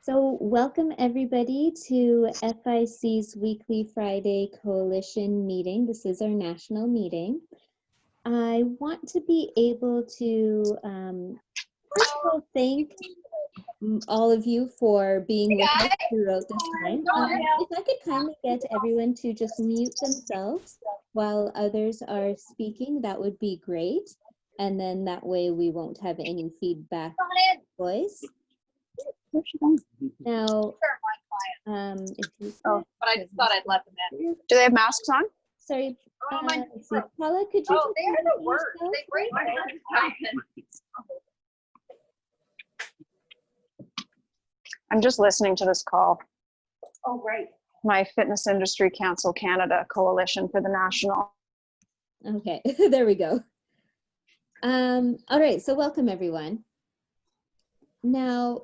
So welcome everybody to FIC's weekly Friday coalition meeting. This is our national meeting. I want to be able to first of all thank all of you for being with us throughout this time. If I could kindly get everyone to just mute themselves while others are speaking, that would be great. And then that way we won't have any feedback voice. Now, if you but I just thought I'd let them in. Do they have masks on? Sorry, Oh, my let's see. Paula, could you just they are the unmute worst. yourself? They break my head. I'm just listening to this call. Oh, right. My Fitness Industry Council Canada Coalition for the National. Okay, there we go. All right, so welcome everyone. Now,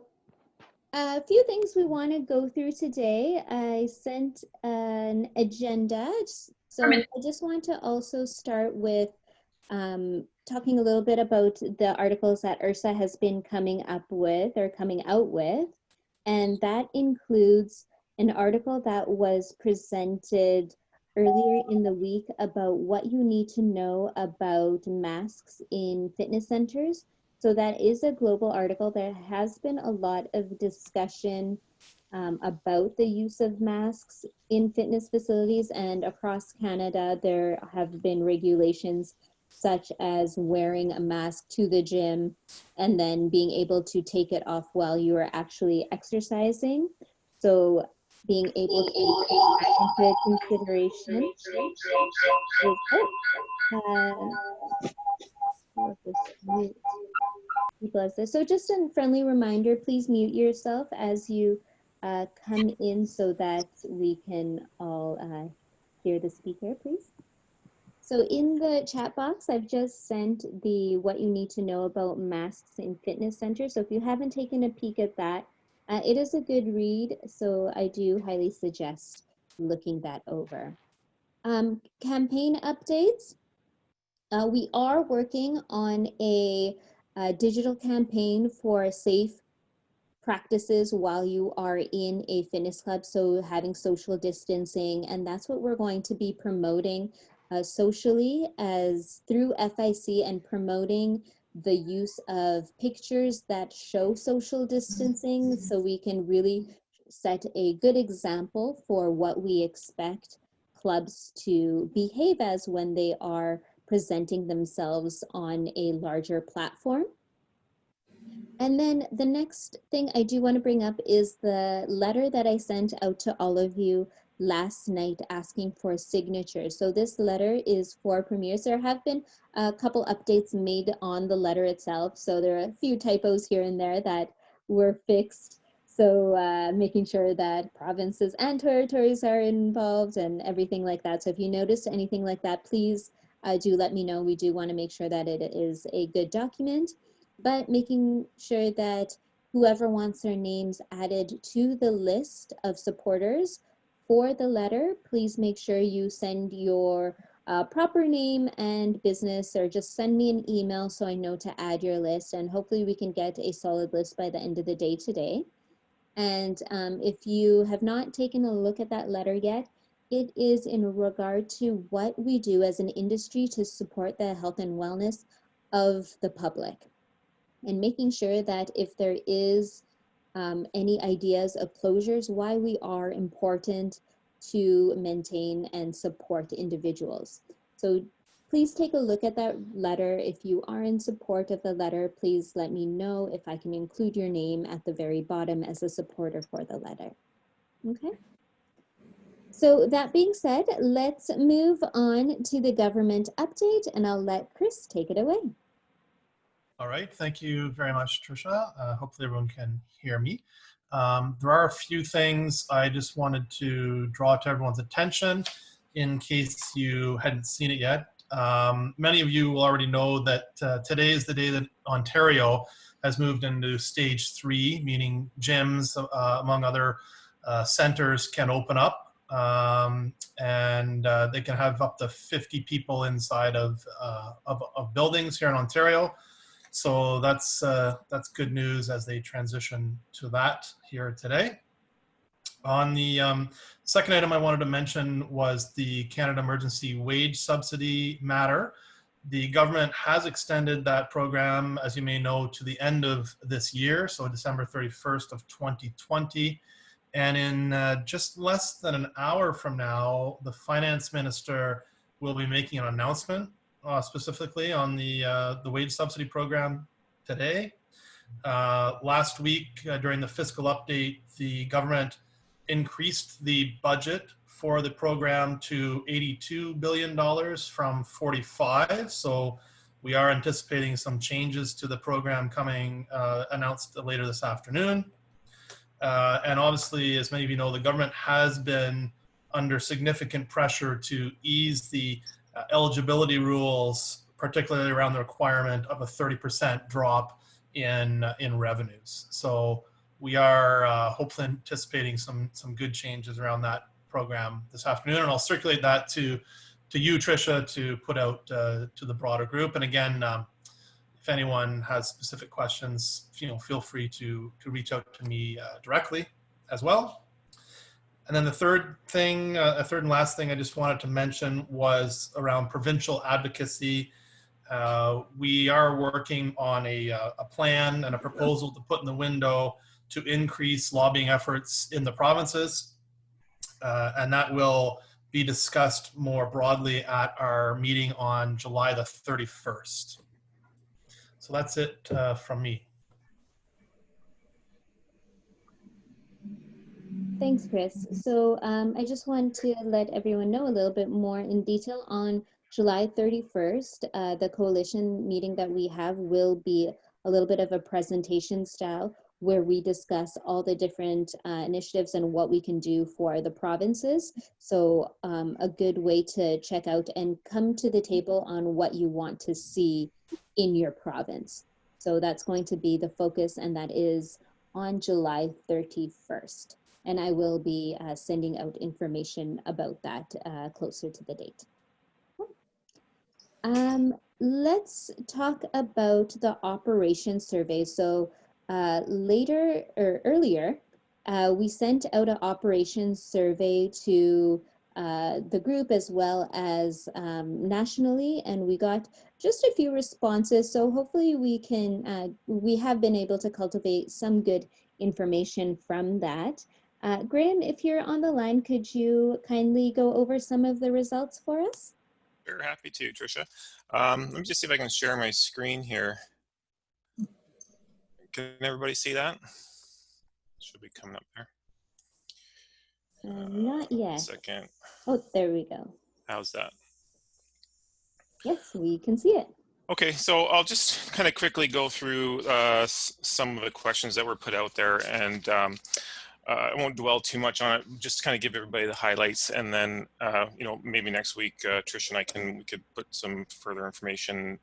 a few things we want to go through today. I sent an agenda, so I just want to also start with talking a little bit about the articles that URSA has been coming out with, and that includes an article that was presented earlier in the week about what you need to know about masks in fitness centers. So that is a global article. There has been a lot of discussion about the use of masks in fitness facilities, and across Canada there have been regulations such as wearing a mask to the gym and then being able to take it off while you are actually exercising. So being able to take that into consideration. So just a friendly reminder, please mute yourself as you come in so that we can all hear the speaker, please. So in the chat box, I've just sent the what you need to know about masks in fitness centers. So if you haven't taken a peek at that, it is a good read. So I do highly suggest looking that over. Campaign updates. We are working on a digital campaign for safe practices while you are in a fitness club, so having social distancing, and that's what we're going to be promoting socially as through FIC, and promoting the use of pictures that show social distancing, so we can really set a good example for what we expect clubs to behave as when they are presenting themselves on a larger platform. And then the next thing I do want to bring up is the letter that I sent out to all of you last night asking for signatures. So this letter is for premiers. There have been a couple updates made on the letter itself. So there are a few typos here and there that were fixed. So making sure that provinces and territories are involved and everything like that. So if you noticed anything like that, please do let me know. We do want to make sure that it is a good document, but making sure that whoever wants their names added to the list of supporters for the letter, please make sure you send your proper name and business, or just send me an email so I know to add your list, and hopefully we can get a solid list by the end of the day today. And if you have not taken a look at that letter yet, it is in regard to what we do as an industry to support the health and wellness of the public, and making sure that if there is any ideas of closures, why we are important to maintain and support individuals. So please take a look at that letter. If you are in support of the letter, please let me know if I can include your name at the very bottom as a supporter for the letter. Okay. So that being said, let's move on to the government update, and I'll let Chris take it away. All right, thank you very much, Tricia. Hopefully everyone can hear me. There are a few things I just wanted to draw to everyone's attention in case you hadn't seen it yet. Many of you will already know that today is the day that Ontario has moved into stage 3, meaning gyms, among other centers, can open up, and they can have up to 50 people inside of buildings here in Ontario. So that's good news as they transition to that here today. On the second item I wanted to mention was the Canada Emergency Wage Subsidy matter. The government has extended that program, as you may know, to the end of this year, so December 31st of 2020. And in just less than an hour from now, the finance minister will be making an announcement specifically on the wage subsidy program today. Last week, during the fiscal update, the government increased the budget for the program to $82 billion from 45. So we are anticipating some changes to the program coming announced later this afternoon. And obviously, as many of you know, the government has been under significant pressure to ease the eligibility rules, particularly around the requirement of a 30% drop in revenues. So we are hopefully anticipating some good changes around that program this afternoon, and I'll circulate that to you, Tricia, to put out to the broader group. And again, if anyone has specific questions, feel free to reach out to me directly as well. And then the third thing, a third and last thing I just wanted to mention was around provincial advocacy. We are working on a plan and a proposal to put in the window to increase lobbying efforts in the provinces. And that will be discussed more broadly at our meeting on July the 31st. So that's it from me. Thanks, Chris. So I just want to let everyone know a little bit more in detail on July 31st. The coalition meeting that we have will be a little bit of a presentation style where we discuss all the different initiatives and what we can do for the provinces. So a good way to check out and come to the table on what you want to see in your province. So that's going to be the focus, and that is on July 31st. And I will be sending out information about that closer to the date. Let's talk about the operations survey. So earlier, we sent out an operations survey to the group as well as nationally, and we got just a few responses. So hopefully we have been able to cultivate some good information from that. Graham, if you're on the line, could you kindly go over some of the results for us? Sure, happy to, Tricia. Let me just see if I can share my screen here. Can everybody see that? Should be coming up there. Not yet. 1 second. Oh, there we go. How's that? Yes, we can see it. Okay, so I'll just kind of quickly go through some of the questions that were put out there, and I won't dwell too much on it. Just kind of give everybody the highlights, and then maybe next week Trish and I we could put some further information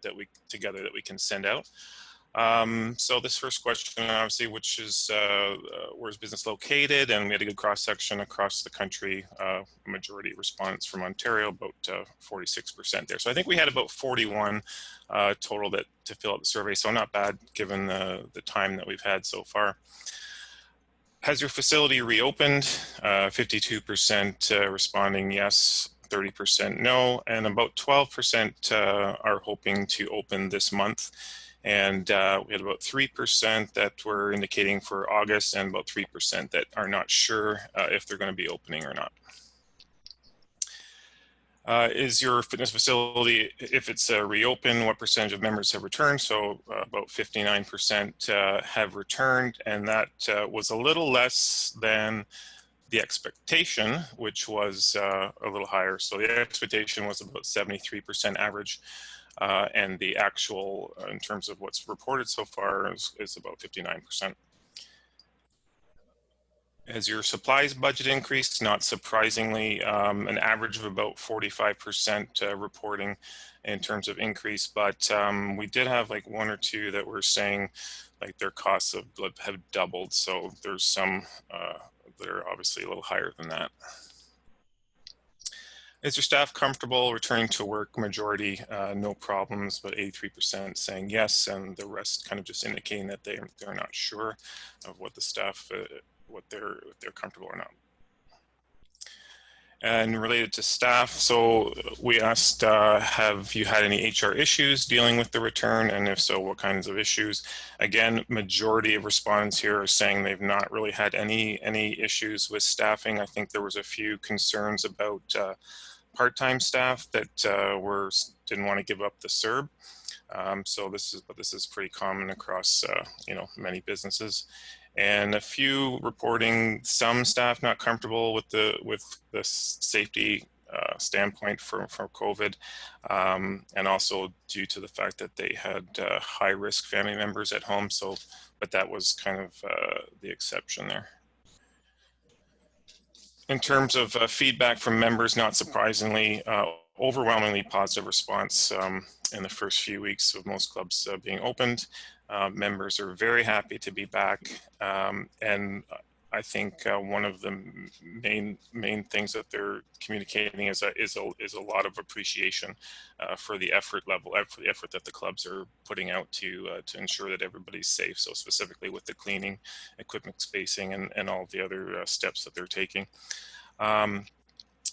together that we can send out. So this first question, obviously, which is where's business located, and we had a good cross section across the country. Majority response from Ontario, about 46% there. So I think we had about 41 total to fill out the survey. So not bad given the time that we've had so far. Has your facility reopened? 52% responding yes, 30% no, and about 12% are hoping to open this month. And we had about 3% that were indicating for August, and about 3% that are not sure if they're going to be opening or not. Is your fitness facility, if it's reopened, what percentage of members have returned? So about 59% have returned, and that was a little less than the expectation, which was a little higher. So the expectation was about 73% average, and the actual, in terms of what's reported so far, is about 59%. Has your supplies budget increased? Not surprisingly, an average of about 45% reporting in terms of increase, but we did have like one or two that were saying like their costs have doubled. So there's some that are obviously a little higher than that. Is your staff comfortable returning to work? Majority, no problems, but 83% saying yes, and the rest kind of just indicating that they're not sure of what the staff, what they're comfortable or not. And related to staff, so we asked, have you had any HR issues dealing with the return? And if so, what kinds of issues? Again, majority of respondents here are saying they've not really had any issues with staffing. I think there was a few concerns about part-time staff that didn't want to give up the CERB. So this is pretty common across many businesses. And a few reporting some staff not comfortable with the safety standpoint for COVID, and also due to the fact that they had high-risk family members at home. So, but that was kind of the exception there. In terms of feedback from members, not surprisingly, overwhelmingly positive response in the first few weeks of most clubs being opened. Members are very happy to be back, and I think one of the main things that they're communicating is a lot of appreciation for the effort level, for the effort that the clubs are putting out to ensure that everybody's safe. So specifically with the cleaning, equipment spacing, and all the other steps that they're taking.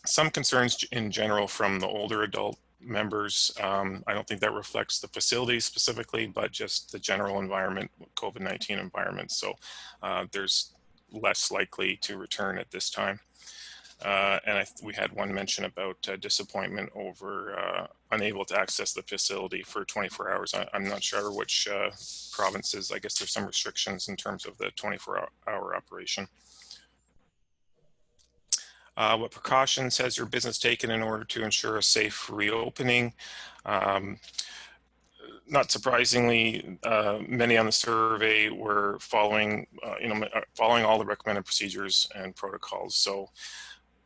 Some concerns in general from the older adult members. I don't think that reflects the facilities specifically, but just the general environment, COVID-19 environment. So there's less likely to return at this time. And we had one mention about disappointment over unable to access the facility for 24 hours. I'm not sure which provinces. I guess there's some restrictions in terms of the 24-hour operation. What precautions has your business taken in order to ensure a safe reopening? Not surprisingly, many on the survey were following all the recommended procedures and protocols. So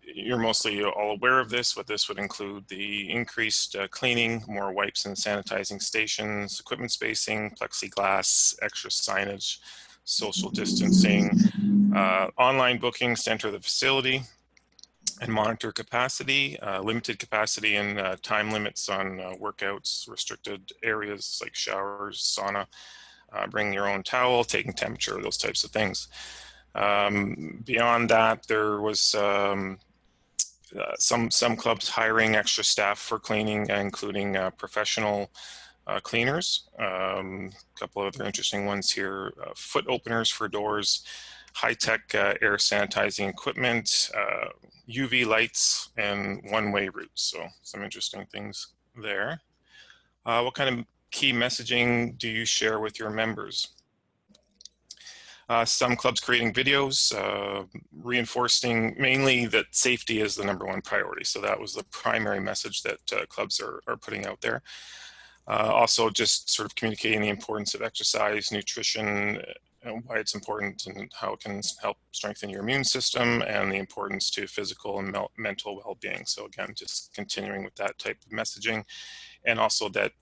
you're mostly all aware of this, but this would include the increased cleaning, more wipes and sanitizing stations, equipment spacing, plexiglass, extra signage, social distancing, online bookings to enter the facility, and monitor capacity, limited capacity and time limits on workouts, restricted areas like showers, sauna, bring your own towel, taking temperature, those types of things. Beyond that, there was some clubs hiring extra staff for cleaning, including professional cleaners. A couple of other interesting ones here, foot openers for doors, high-tech air sanitizing equipment, UV lights, and one-way routes. So some interesting things there. What kind of key messaging do you share with your members? Some clubs creating videos, reinforcing mainly that safety is the #1 priority. So that was the primary message that clubs are putting out there. Also just sort of communicating the importance of exercise, nutrition, and why it's important and how it can help strengthen your immune system, and the importance to physical and mental well-being. So again, just continuing with that type of messaging, and also that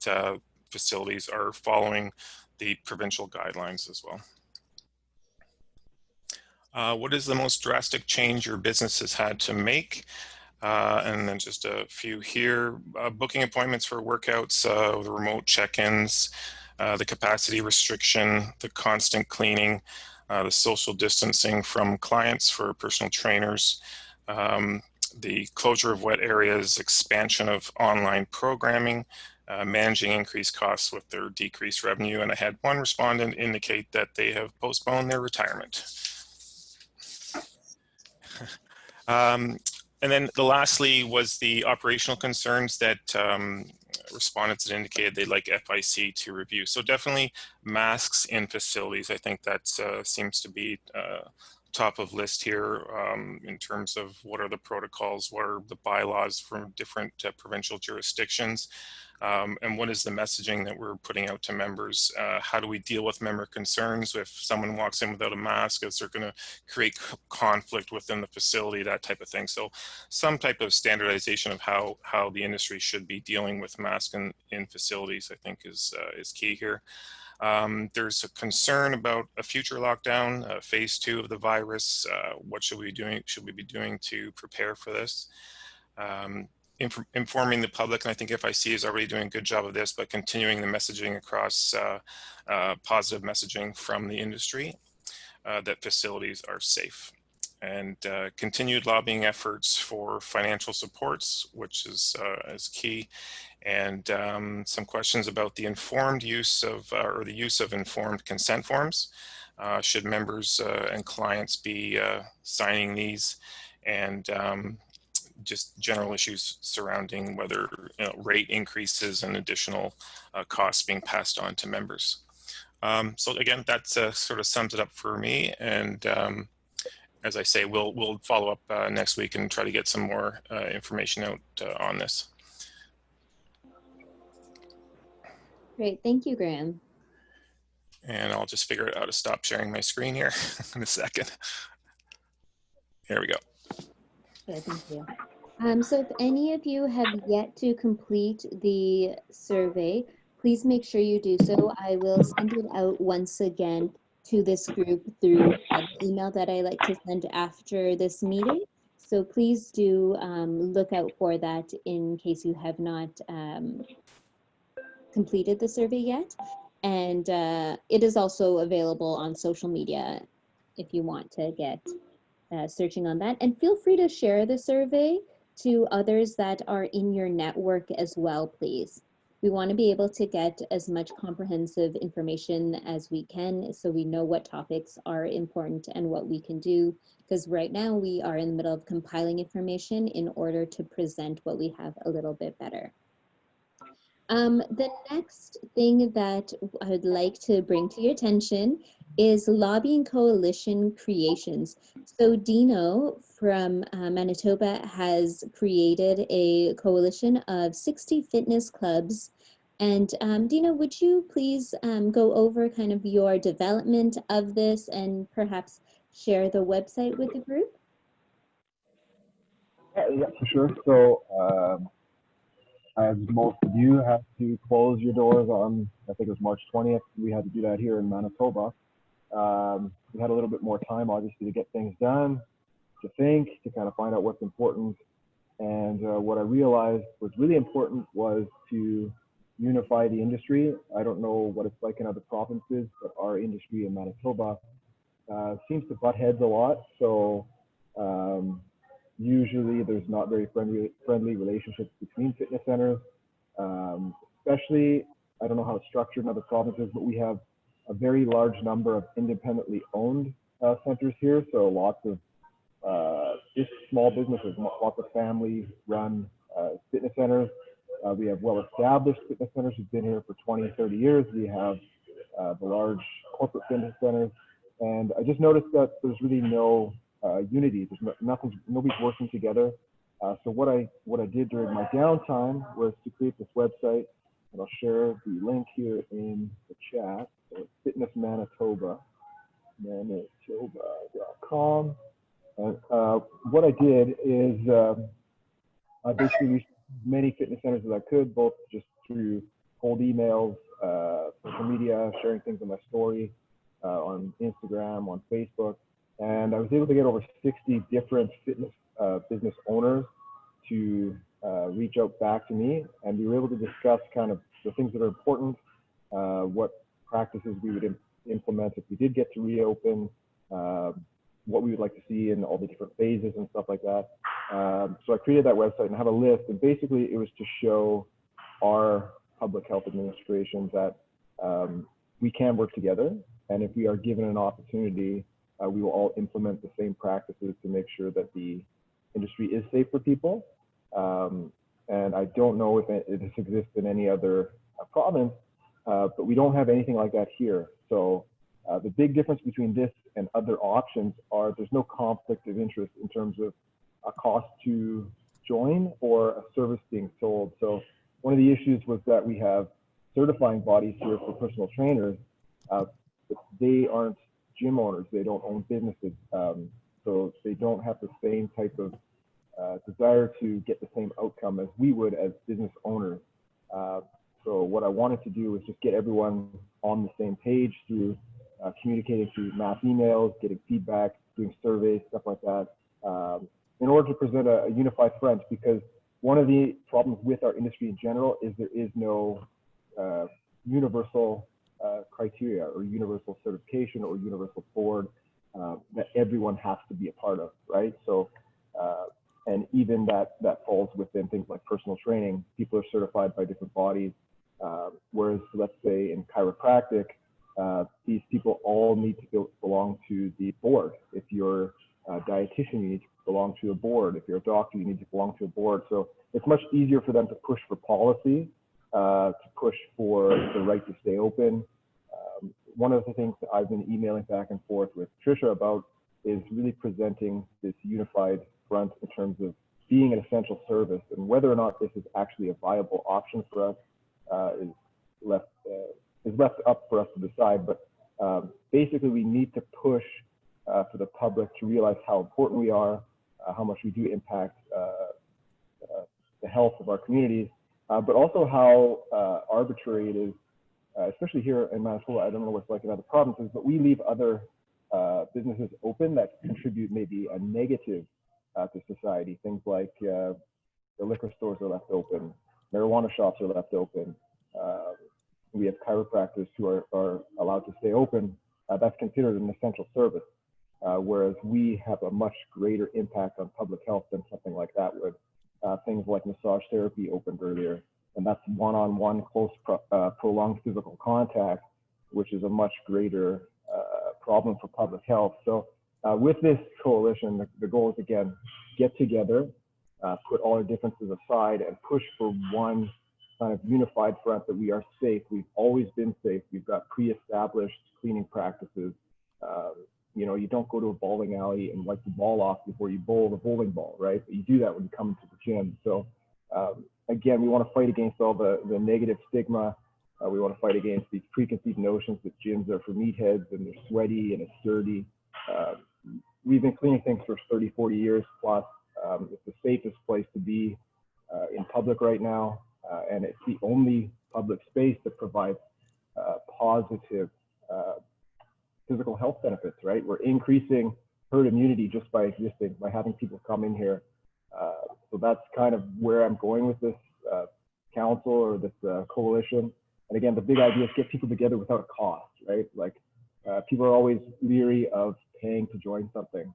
facilities are following the provincial guidelines as well. What is the most drastic change your business has had to make? And then just a few here, booking appointments for workouts, the remote check-ins, the capacity restriction, the constant cleaning, the social distancing from clients for personal trainers, the closure of wet areas, expansion of online programming, managing increased costs with their decreased revenue. And I had one respondent indicate that they have postponed their retirement. And then lastly was the operational concerns that respondents had indicated they'd like FIC to review. So definitely masks in facilities. I think that seems to be top of list here in terms of what are the protocols, what are the bylaws from different provincial jurisdictions, and what is the messaging that we're putting out to members. How do we deal with member concerns if someone walks in without a mask? Is there going to create conflict within the facility, that type of thing? So some type of standardization of how the industry should be dealing with masks in facilities, I think is key here. There's a concern about a future lockdown, phase 2 of the virus. What should we be doing? Should we be doing to prepare for this? informing the public, and I think FIC is already doing a good job of this, but continuing the messaging across positive messaging from the industry that facilities are safe. And continued lobbying efforts for financial supports, which is key. And some questions about the informed use of, or the use of informed consent forms. Should members and clients be signing these? And just general issues surrounding whether rate increases and additional costs being passed on to members. So again, that sort of sums it up for me. And as I say, we'll follow up next week and try to get some more information out on this. Great, thank you, Graham. And I'll just figure out how to stop sharing my screen here in a second. Here we go. Good, thank you. So if any of you have yet to complete the survey, please make sure you do so. I will send it out once again to this group through an email that I like to send after this meeting. So please do look out for that in case you have not completed the survey yet. And it is also available on social media if you want to get searching on that. And feel free to share the survey to others that are in your network as well, please. We want to be able to get as much comprehensive information as we can so we know what topics are important and what we can do, because right now we are in the middle of compiling information in order to present what we have a little bit better. The next thing that I would like to bring to your attention is lobbying coalition creations. So Dino from Manitoba has created a coalition of 60 fitness clubs. And Dino, would you please go over kind of your development of this and perhaps share the website with the group? Yeah, for sure. So as most of you have to close your doors on, I think it was March 20th, we had to do that here in Manitoba. We had a little bit more time, obviously, to get things done, to think, to kind of find out what's important. And what I realized was really important was to unify the industry. I don't know what it's like in other provinces, but our industry in Manitoba seems to butt heads a lot. So usually there's not very friendly relationships between fitness centers, especially, I don't know how it's structured in other provinces, but we have a very large number of independently owned centers here. So lots of just small businesses, lots of family run fitness centers. We have well-established fitness centers who've been here for 20, 30 years. We have the large corporate fitness centers. And I just noticed that there's really no unity. There's nobody's working together. So what I did during my downtime was to create this website, and I'll share the link here in the chat. So it's Fitness Manitoba, manitoba.com. And what I did is I basically reached as many fitness centers as I could, both just through cold emails, social media, sharing things on my story, on Instagram, on Facebook. And I was able to get over 60 different fitness business owners to reach out back to me. And we were able to discuss kind of the things that are important, what practices we would implement if we did get to reopen, what we would like to see in all the different phases and stuff like that. So I created that website and have a list. And basically it was to show our public health administration that we can work together. And if we are given an opportunity, we will all implement the same practices to make sure that the industry is safe for people. And I don't know if it exists in any other province, but we don't have anything like that here. So the big difference between this and other options are there's no conflict of interest in terms of a cost to join or a service being sold. So one of the issues was that we have certifying bodies here for personal trainers, but they aren't gym owners. They don't own businesses. So they don't have the same type of desire to get the same outcome as we would as business owners. So what I wanted to do was just get everyone on the same page through communicating through mass emails, getting feedback, doing surveys, stuff like that, in order to present a unified front, because one of the problems with our industry in general is there is no universal criteria or universal certification or universal board that everyone has to be a part of, right? So, and even that falls within things like personal training. People are certified by different bodies, whereas let's say in chiropractic, these people all need to belong to the board. If you're a dietitian, you need to belong to a board. If you're a doctor, you need to belong to a board. So it's much easier for them to push for policy, to push for the right to stay open. One of the things that I've been emailing back and forth with Tricia about is really presenting this unified front in terms of being an essential service, and whether or not this is actually a viable option for us is left up for us to decide. But basically, we need to push for the public to realize how important we are, how much we do impact the health of our communities, but also how arbitrary it is, especially here in Manitoba. I don't know what it's like in other provinces, but we leave other businesses open that contribute maybe a negative to society. Things like the liquor stores are left open, marijuana shops are left open. We have chiropractors who are allowed to stay open. That's considered an essential service, whereas we have a much greater impact on public health than something like that would. Things like massage therapy opened earlier, and that's one-on-one close prolonged physical contact, which is a much greater problem for public health. So with this coalition, the goal is, again, get together, put all our differences aside, and push for one kind of unified front that we are safe. We've always been safe. We've got pre-established cleaning practices. You know, you don't go to a bowling alley and wipe the ball off before you bowl the bowling ball, right? But you do that when you come into the gym. So again, we want to fight against all the negative stigma. We want to fight against these preconceived notions that gyms are for meatheads and they're sweaty and it's dirty. We've been cleaning things for 30, 40 years plus. It's the safest place to be in public right now. And it's the only public space that provides positive physical health benefits, right? We're increasing herd immunity just by existing, by having people come in here. So that's kind of where I'm going with this council or this coalition. And again, the big idea is get people together without a cost, right? Like people are always leery of paying to join something.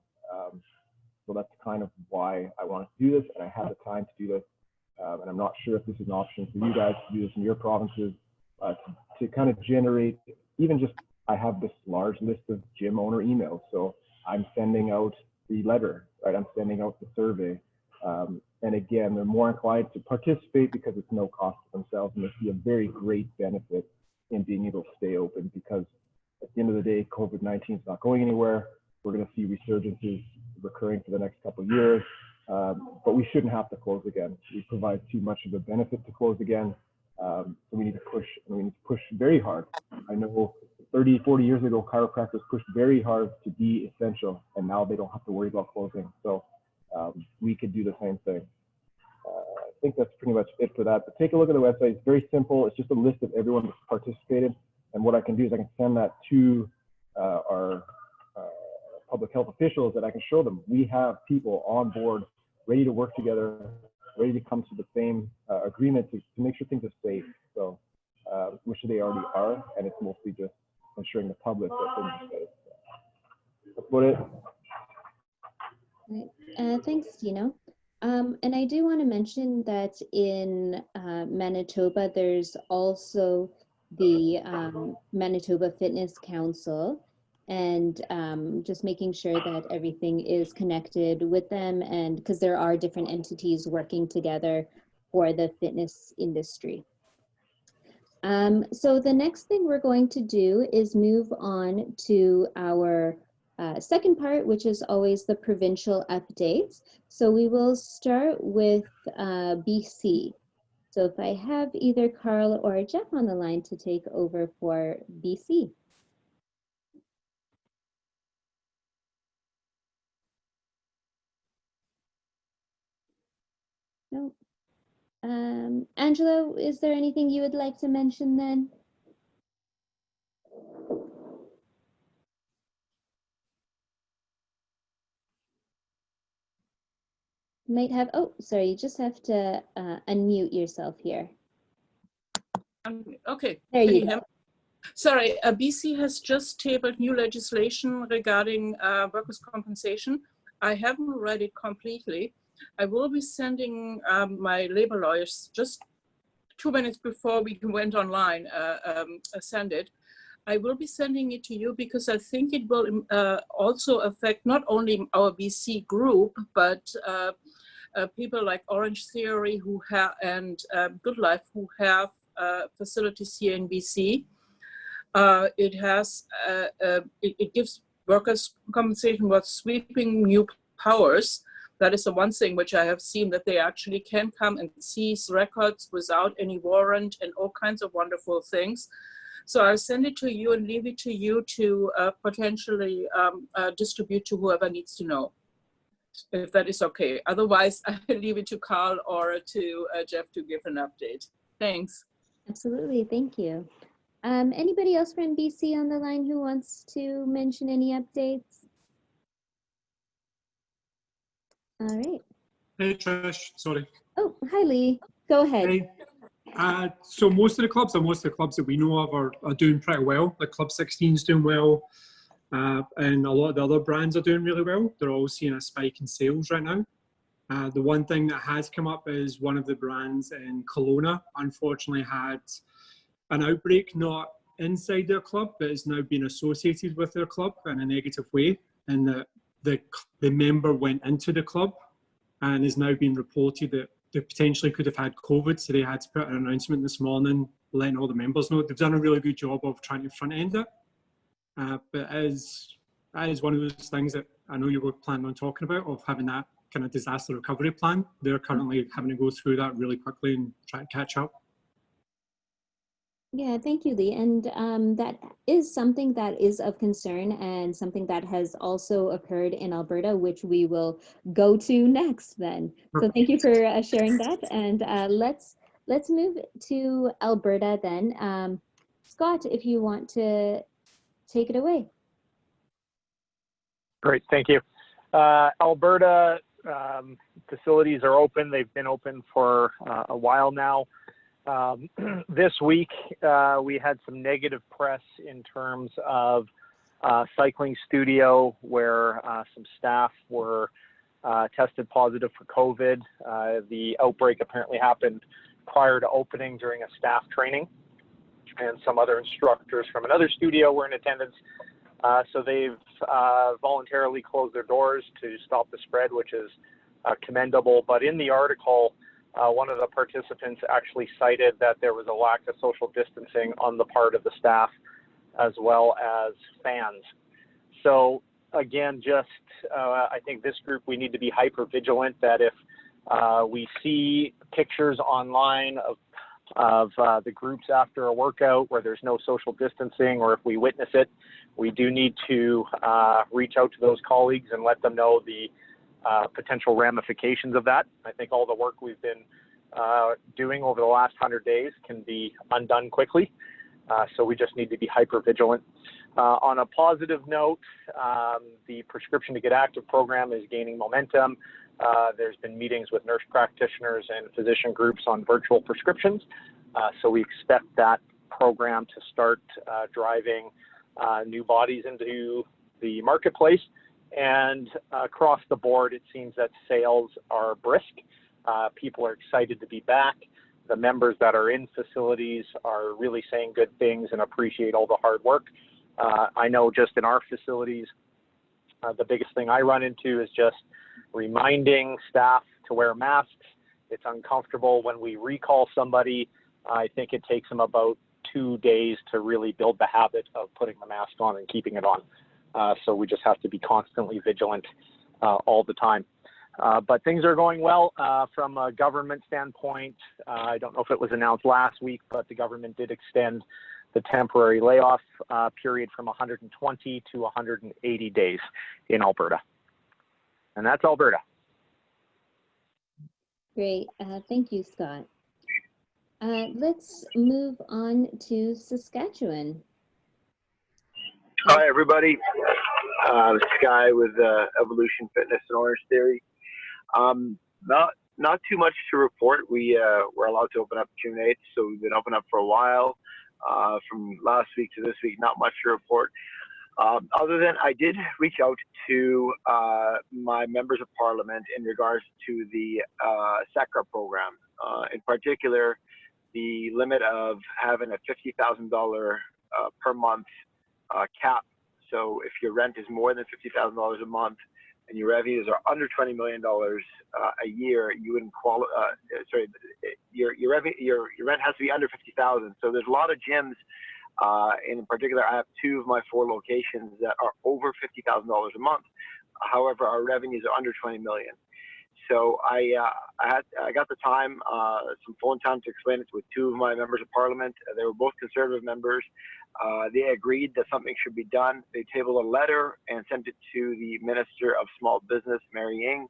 So that's kind of why I wanted to do this, and I have the time to do this. And I'm not sure if this is an option for you guys to do this in your provinces, to kind of generate, even just, I have this large list of gym owner emails. So I'm sending out the letter, right? I'm sending out the survey. And again, they're more inclined to participate because it's no cost to themselves, and they see a very great benefit in being able to stay open, because at the end of the day, COVID-19 is not going anywhere. We're going to see resurgences recurring for the next couple of years, but we shouldn't have to close again. We provide too much of a benefit to close again. So we need to push, and we need to push very hard. I know 30, 40 years ago, chiropractors pushed very hard to be essential, and now they don't have to worry about closing. So we could do the same thing. I think that's pretty much it for that. But take a look at the website. It's very simple. It's just a list of everyone that's participated. And what I can do is I can send that to our public health officials, that I can show them we have people on board ready to work together, ready to come to the same agreement to make sure things are safe. So, which they already are, and it's mostly just ensuring the public that things are safe. That's about it. Right. Thanks, Tino. And I do want to mention that in Manitoba, there's also the Manitoba Fitness Council, and just making sure that everything is connected with them, and because there are different entities working together for the fitness industry. So the next thing we're going to do is move on to our second part, which is always the provincial updates. So we will start with BC. So if I have either Carl or Jeff on the line to take over for BC. No. Angela, is there anything you would like to mention then? might have, oh, sorry, you just have to unmute yourself here. Okay, There can you you hear go. me? Sorry, BC has just tabled new legislation regarding workers' compensation. I haven't read it completely. I will be sending my labor lawyers just 2 minutes before we went online, send it. I will be sending it to you because I think it will also affect not only our BC group, but people like Orange Theory who have and Good Life who have facilities here in BC. It gives workers' compensation with sweeping new powers. That is the one thing which I have seen, that they actually can come and seize records without any warrant and all kinds of wonderful things. So I'll send it to you and leave it to you to potentially distribute to whoever needs to know, if that is okay. Otherwise, I leave it to Carl or to Jeff to give an update. Thanks. Absolutely, thank you. Anybody else from BC on the line who wants to mention any updates? All right. Hey Trish, sorry. Oh, hi Lee. Go ahead. Hey. So most of the clubs that we know of are doing pretty well. Like Club 16 is doing well, and a lot of the other brands are doing really well. They're all seeing a spike in sales right now. The one thing that has come up is one of the brands in Kelowna unfortunately had an outbreak, not inside their club, but is now being associated with their club in a negative way, and that the member went into the club and is now being reported that they potentially could have had COVID, so they had to put an announcement this morning letting all the members know. They've done a really good job of trying to front end it, but that is one of those things that I know you were planning on talking about, of having that kind of disaster recovery plan. They're currently having to go through that really quickly and try to catch up. Yeah, thank you, Lee. And that is something that is of concern and something that has also occurred in Alberta, which we will go to next then. So thank you for sharing that. And let's move to Alberta then. Scott, if you want to take it away. Great, thank you. Alberta facilities are open. They've been open for a while now. This week, we had some negative press in terms of cycling studio, where some staff were tested positive for COVID. The outbreak apparently happened prior to opening during a staff training, and some other instructors from another studio were in attendance. So they've voluntarily closed their doors to stop the spread, which is commendable. But in the article, one of the participants actually cited that there was a lack of social distancing on the part of the staff as well as fans. So again, just I think this group, we need to be hyper vigilant that if we see pictures online of the groups after a workout where there's no social distancing, or if we witness it, we do need to reach out to those colleagues and let them know the potential ramifications of that. I think all the work we've been doing over the last 100 days can be undone quickly. So we just need to be hyper vigilant. On a positive note, the Prescription to Get Active program is gaining momentum. There's been meetings with nurse practitioners and physician groups on virtual prescriptions. So we expect that program to start driving new bodies into the marketplace. And across the board, it seems that sales are brisk. People are excited to be back. The members that are in facilities are really saying good things and appreciate all the hard work. I know just in our facilities, the biggest thing I run into is just reminding staff to wear masks. It's uncomfortable when we recall somebody. I think it takes them about 2 days to really build the habit of putting the mask on and keeping it on. So we just have to be constantly vigilant all the time. But things are going well from a government standpoint. I don't know if it was announced last week, but the government did extend the temporary layoff period from 120 to 180 days in Alberta. And that's Alberta. Great. Thank you, Scott. Let's move on to Saskatchewan. Hi, everybody. This guy with Evolution Fitness and Orange Theory. Not too much to report. We're allowed to open up June 8th, so we've been open up for a while. From last week to this week, not much to report. Other than I did reach out to my members of parliament in regards to the SACRA program, in particular, the limit of having a $50,000 per month cap. So if your rent is more than $50,000 a month and your revenues are under $20 million a year, you wouldn't qualify. Sorry, your rent has to be under $50,000. So there's a lot of gyms. In particular, I have 2 of my 4 locations that are over $50,000 a month. However, our revenues are under $20 million. So I got the time, some phone time to explain it with 2 of my members of parliament. They were both conservative members. They agreed that something should be done. They tabled a letter and sent it to the Minister of Small Business, Mary Ng.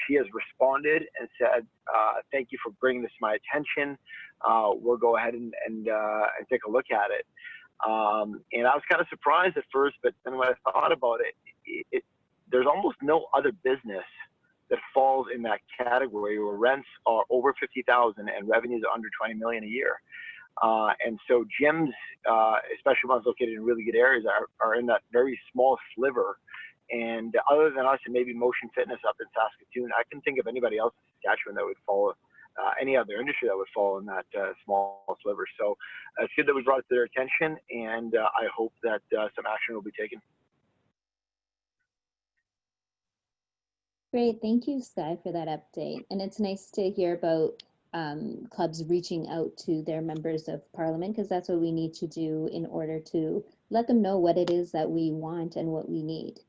She has responded and said, thank you for bringing this to my attention. We'll go ahead and take a look at it. And I was kind of surprised at first, but then when I thought about it, there's almost no other business that falls in that category where rents are over 50,000 and revenues are under 20 million a year. And so gyms, especially ones located in really good areas, are in that very small sliver. And other than us and maybe Motion Fitness up in Saskatoon, I can think of anybody else in Saskatchewan that would fall, any other industry that would fall in that small sliver. So it's good that we brought it to their attention, and I hope that some action will be taken. Great, thank you, Sky, for that update. And it's nice to hear about clubs reaching out to their members of parliament, because that's what we need to do in order to let them know what it is that we want and what we need.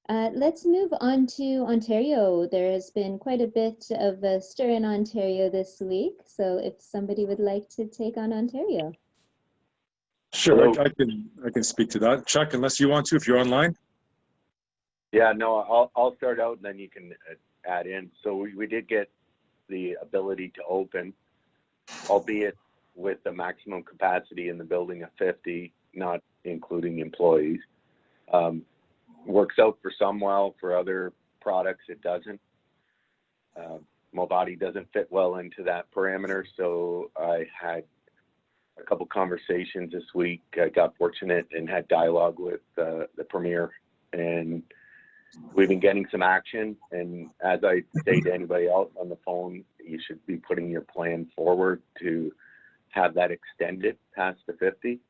Let's move on to Ontario. There has been quite a bit of a stir in Ontario this week. So if somebody would like to take on Ontario. Sure, I can speak to that. Chuck, unless you want to, if you're online. Yeah, no, I'll start out and then you can add in. So we did get the ability to open, albeit with the maximum capacity in the building of 50, not including employees. Works out for some well, for other products it doesn't. Mobody doesn't fit well into that parameter, so I had a couple conversations this week. I got fortunate and had dialogue with the Premier, and we've been getting some action. And as I say to anybody else on the phone, you should be putting your plan forward to have that extended past the 50.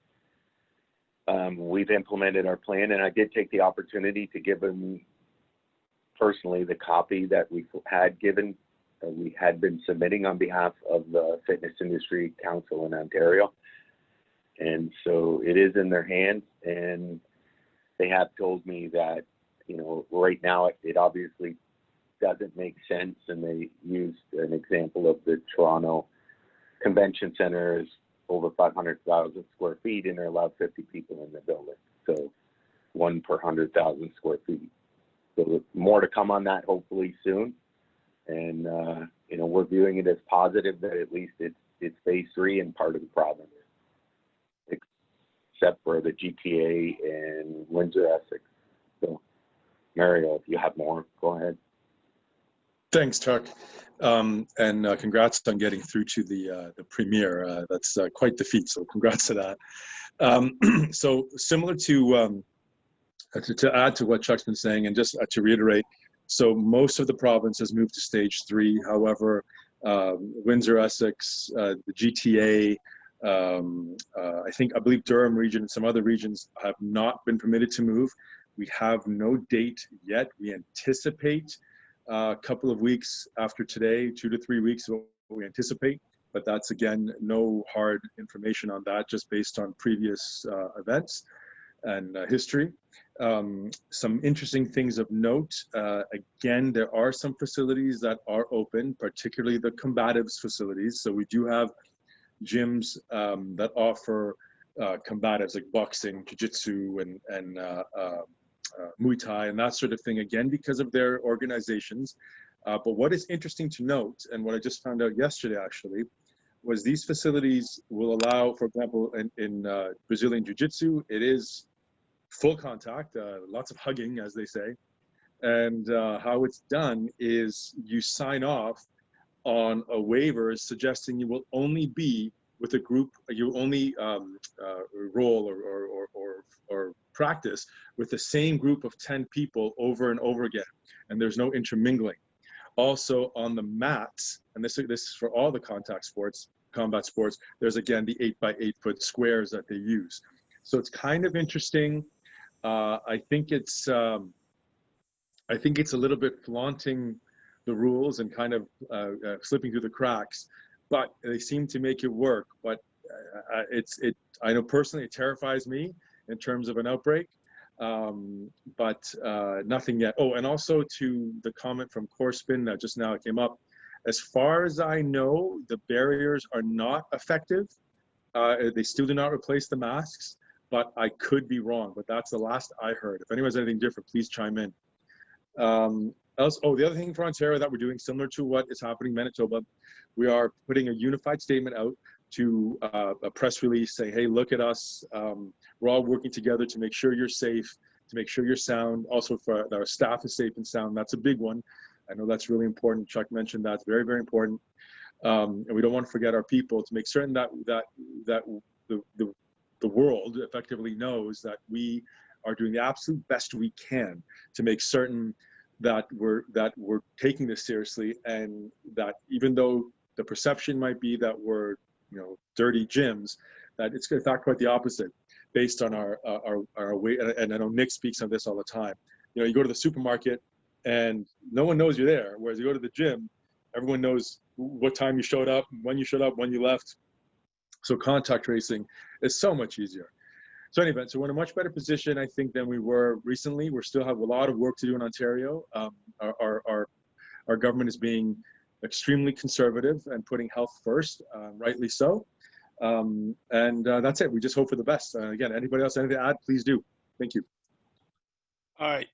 We've implemented our plan, and I did take the opportunity to give them personally the copy that we had given, we had been submitting on behalf of the Fitness Industry Council in Ontario. And so it is in their hands, and they have told me that, you know, right now it obviously doesn't make sense. And they used an example of the Toronto Convention Center as over 500,000 square feet, and they're allowed 50 people in the building. So 1 per 100,000 square feet. So more to come on that hopefully soon. And, you know, we're viewing it as positive that at least it's phase 3 and part of the province, except for the GTA and Windsor, Essex. So Mario, if you have more, go ahead. Thanks, Chuck. And congrats on getting through to the Premier. That's quite the feat, so congrats to that. So similar to add to what Chuck's been saying, and just to reiterate, so most of the province has moved to stage 3. However, Windsor, Essex, the GTA, I believe Durham region and some other regions have not been permitted to move. We have no date yet. We anticipate a couple of weeks after today, 2 to 3 weeks, what we anticipate. But that's, again, no hard information on that, just based on previous events and history. Some interesting things of note. Again, there are some facilities that are open, particularly the combatives facilities. So we do have gyms that offer combatives like boxing, jiu-jitsu, and Muay Thai and that sort of thing, again, because of their organizations. But what is interesting to note, and what I just found out yesterday actually, was these facilities will allow, for example, in Brazilian Jiu-Jitsu, it is full contact, lots of hugging, as they say. And how it's done is you sign off on a waiver suggesting you will only be with a group, you only roll or practice with the same group of 10 people over and over again, and there's no intermingling. Also on the mats, and this is for all the combat sports, there's again the 8x8 squares that they use. So it's kind of interesting. I think it's a little bit flaunting the rules and kind of slipping through the cracks, but they seem to make it work. But I know personally it terrifies me in terms of an outbreak, but nothing yet. Oh, and also to the comment from Corspin that just now came up, as far as I know, the barriers are not effective. They still do not replace the masks, but I could be wrong, but that's the last I heard. If anyone has anything different, please chime in. The other thing for Ontario that we're doing, similar to what is happening in Manitoba, we are putting a unified statement out to a press release saying, hey, look at us. We're all working together to make sure you're safe, to make sure you're sound. Also for our staff is safe and sound. That's a big one. I know that's really important. Chuck mentioned that's very, very important. And we don't want to forget our people, to make certain that the world effectively knows that we are doing the absolute best we can to make certain that we're taking this seriously, and that even though the perception might be that we're dirty gyms, that it's in fact quite the opposite, based on our way. And I know Nick speaks on this all the time. You go to the supermarket and no one knows you're there, whereas you go to the gym, everyone knows what time you showed up, when you left. So contact tracing is so much easier. So anyway, so we're in a much better position, I think, than we were recently. We still have a lot of work to do in Ontario. Our government is being extremely conservative and putting health first, rightly so. And that's it. We just hope for the best. Again, anybody else anything to add, please do. Thank you.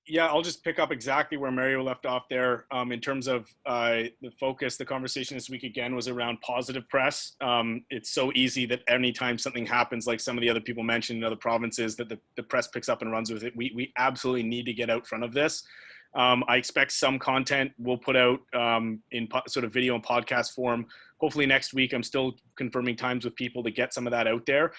Yeah, I'll just pick up exactly where Mario left off there. In terms of the focus, the conversation this week again was around positive press. It's so easy that anytime something happens, like some of the other people mentioned in other provinces, that the press picks up and runs with it. We absolutely need to get out front of this. I expect some content we'll put out in sort of video and podcast form. Hopefully next week. I'm still confirming times with people to get some of that out there.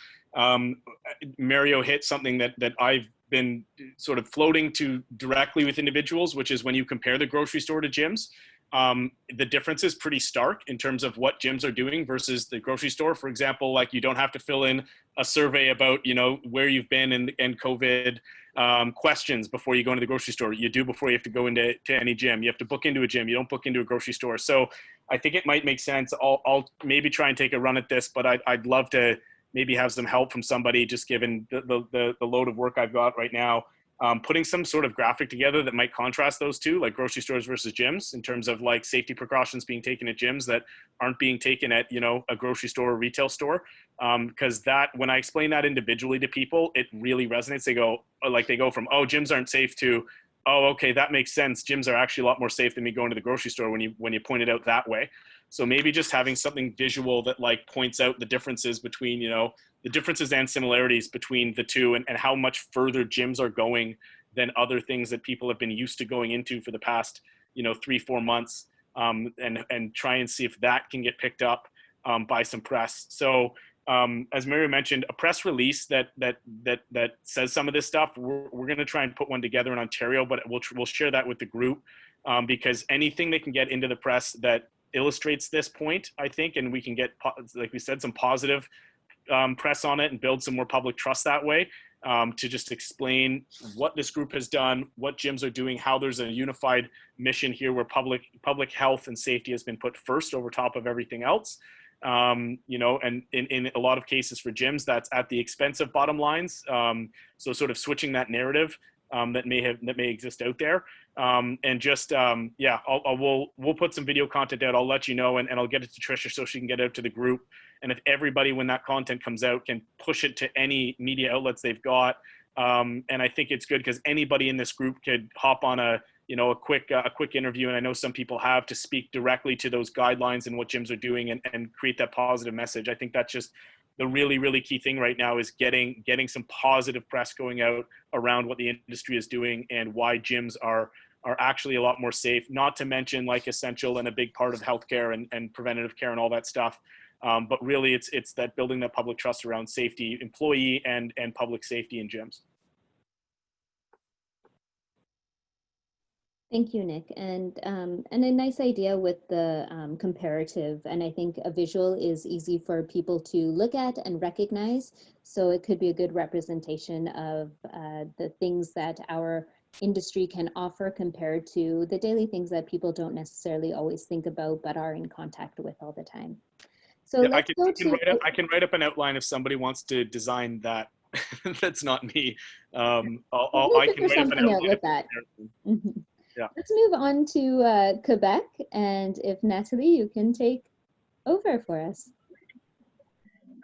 Mario hit something that I've been sort of floating to directly with individuals, which is when you compare the grocery store to gyms, the difference is pretty stark in terms of what gyms are doing versus the grocery store. For example, like you don't have to fill in a survey about, where you've been and COVID questions before you go into the grocery store. You do before you have to go into any gym. You have to book into a gym. You don't book into a grocery store. So I think it might make sense. I'll maybe try and take a run at this, but I'd love to maybe have some help from somebody, just given the load of work I've got right now, putting some sort of graphic together that might contrast those two, like grocery stores versus gyms, in terms of like safety precautions being taken at gyms that aren't being taken at, a grocery store or retail store. Because when I explain that individually to people, it really resonates. They go from, oh, gyms aren't safe, to, oh, okay, that makes sense. Gyms are actually a lot more safe than me going to the grocery store when you point it out that way. So maybe just having something visual that like points out the differences between, the differences and similarities between the two, and how much further gyms are going than other things that people have been used to going into for the past, 3-4 months, and try and see if that can get picked up by some press. So as Mario mentioned, a press release that says some of this stuff, we're going to try and put one together in Ontario, but we'll share that with the group, because anything they can get into the press that illustrates this point, I think, and we can get, like we said, some positive press on it and build some more public trust that way, to just explain what this group has done, what gyms are doing, how there's a unified mission here where public health and safety has been put first over top of everything else. And in a lot of cases for gyms, that's at the expense of bottom lines. So sort of switching that narrative that may exist out there. And just, we'll put some video content out. I'll let you know, and I'll get it to Trisha so she can get it out to the group. And if everybody, when that content comes out, can push it to any media outlets they've got. And I think it's good because anybody in this group could hop on a quick interview. And I know some people have, to speak directly to those guidelines and what gyms are doing, and create that positive message. I think that's just the really, really key thing right now, is getting some positive press going out around what the industry is doing and why gyms are are actually a lot more safe, not to mention like essential and a big part of healthcare and preventative care and all that stuff. But really it's that building that public trust around safety, employee and public safety in gyms. Thank you, Nick. And a nice idea with the comparative. And I think a visual is easy for people to look at and recognize. So it could be a good representation of the things that our industry can offer compared to the daily things that people don't necessarily always think about, but are in contact with all the time. So Yeah, let's go to. I can write up an outline if somebody wants to design that. That's not me. We'll figure something out with that. Yeah. Let's move on to Quebec, and if Natalie, you can take over for us.